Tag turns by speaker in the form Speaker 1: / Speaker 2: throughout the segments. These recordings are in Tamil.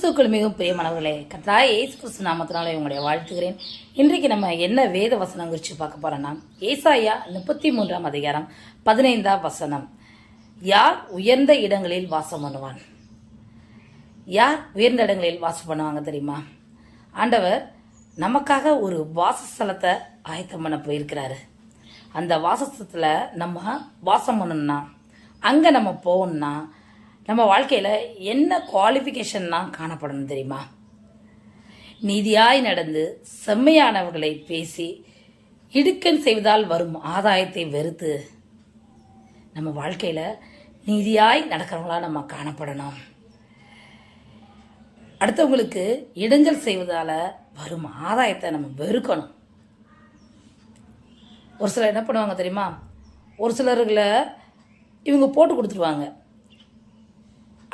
Speaker 1: கிறிஸ்துவுக்குள் மிகவும் பிரியமானவர்களே, கர்த்தராகிய இயேசு கிறிஸ்து நாமத்தினாலே உங்களுடைய வாழ்த்துகிறேன். இன்றைக்கு நம்ம என்ன வேத வசனம் குறித்து பார்க்க போறோம்னா, ஏசாயா 33 அதிகாரம் 15 வசனம். யார் உயர்ந்த இடங்களில் வாசம் பண்ணுவான்? யார் உயர்ந்த இடங்களில் வாசம் பண்ணுவாங்க தெரியுமா? ஆண்டவர் நமக்காக ஒரு வாசஸ்தலத்தை ஆயத்தம் பண்ண போயிருக்கிறாரு. அந்த வாசஸ்தலத்தில் நம்ம வாசம் பண்ணணும்னா, அங்கே நம்ம போகணும்னா நம்ம வாழ்க்கையில் என்ன குவாலிஃபிகேஷன்லாம் காணப்படணும் தெரியுமா? நீதியாய் நடந்து செம்மையானவர்களை பேசி இடுக்கன் செய்வதால் வரும் ஆதாயத்தை வெறுத்து நம்ம வாழ்க்கையில் நீதியாய் நடக்கிறவங்களா நம்ம காணப்படணும். அடுத்தவங்களுக்கு இடைஞ்சல் செய்வதால் வரும் ஆதாயத்தை நம்ம வெறுக்கணும். ஒரு சிலர் என்ன பண்ணுவாங்க தெரியுமா? ஒரு சிலர்களை இவங்க போட்டு கொடுத்துருவாங்க.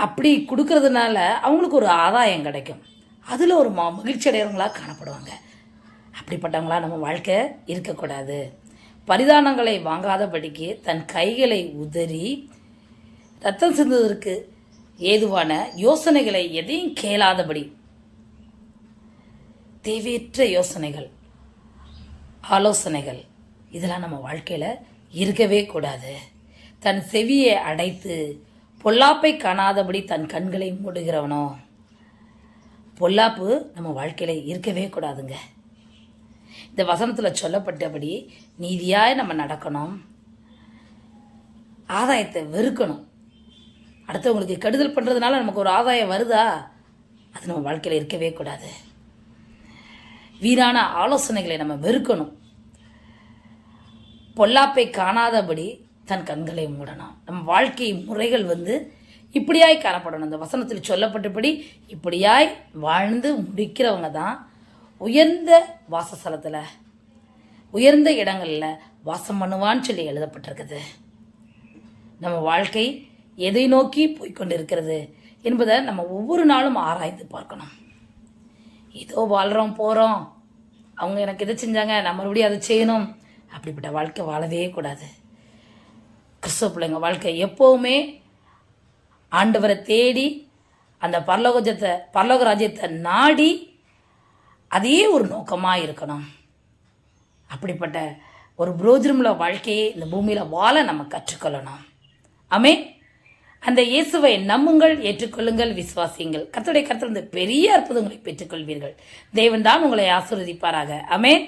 Speaker 1: அப்படி கொடுக்கறதுனால அவங்களுக்கு ஒரு ஆதாயம் கிடைக்கும். அதில் ஒரு மகிழ்ச்சி அடைகிறவங்களா காணப்படுவாங்க. அப்படிப்பட்டவங்களா நம்ம வாழ்க்கை இருக்கக்கூடாது. பரிதானங்களை வாங்காதபடிக்கு தன் கைகளை உதறி ரத்தம் சிந்துவதற்கு ஏதுவான யோசனைகளை எதையும் கேளாதபடி, தேவையற்ற யோசனைகள், ஆலோசனைகள், இதெல்லாம் நம்ம வாழ்க்கையில் இருக்கவே கூடாது. தன் செவியை அடைத்து பொல்லாப்பை காணாதபடி தன் கண்களை மூடுகிறவனோ, பொல்லாப்பு நம்ம வாழ்க்கையில் இருக்கவே கூடாதுங்க. இந்த வசனத்தில் சொல்லப்பட்டபடி நீதியாய் நம்ம நடக்கணும். ஆதாயத்தை வெறுக்கணும். அடுத்தவங்களுக்கு கெடுதல் பண்ணுறதுனால நமக்கு ஒரு ஆதாயம் வருதா? அது நம்ம வாழ்க்கையில் இருக்கவே கூடாது. வீணான ஆலோசனைகளை நம்ம வெறுக்கணும். பொல்லாப்பை காணாதபடி தன் கண்களை மூடணும். நம்ம வாழ்க்கை முறைகள் இப்படியாய் காணப்படணும். இந்த வசனத்தில் சொல்லப்பட்டபடி இப்படியாய் வாழ்ந்து முடிக்கிறவங்க தான் உயர்ந்த வாசஸ்தலத்தில், உயர்ந்த இடங்களில் வாசம் பண்ணுவான்னு சொல்லி எழுதப்பட்டிருக்குது. நம்ம வாழ்க்கை எதை நோக்கி போய்கொண்டிருக்கிறது என்பதை நம்ம ஒவ்வொரு நாளும் ஆராய்ந்து பார்க்கணும். ஏதோ வாழ்கிறோம் போகிறோம், அவங்க எனக்கு இதை செஞ்சாங்க, நம்ம மறுபடியும் அதை செய்யணும், அப்படிப்பட்ட வாழ்க்கை வாழவே கூடாது. கிறிஸ்தவ பிள்ளைங்க வாழ்க்கை எப்போவுமே ஆண்டவரை தேடி அந்த பரலோக ராஜ்யத்தை நாடி அதே ஒரு நோக்கமாக இருக்கணும். அப்படிப்பட்ட ஒரு புரோஜனமுள்ள வாழ்க்கையை இந்த பூமியில் வாழ நம்ம கற்றுக்கொள்ளணும். ஆமென். அந்த இயேசுவை நம்புங்கள், ஏற்றுக்கொள்ளுங்கள், விசுவாசியுங்கள். கர்த்தருடைய கரத்திலிருந்து பெரிய அற்புதங்களை பெற்றுக்கொள்வீர்கள். தேவன் தான் உங்களை ஆசீர்வதிப்பாராக. ஆமென்.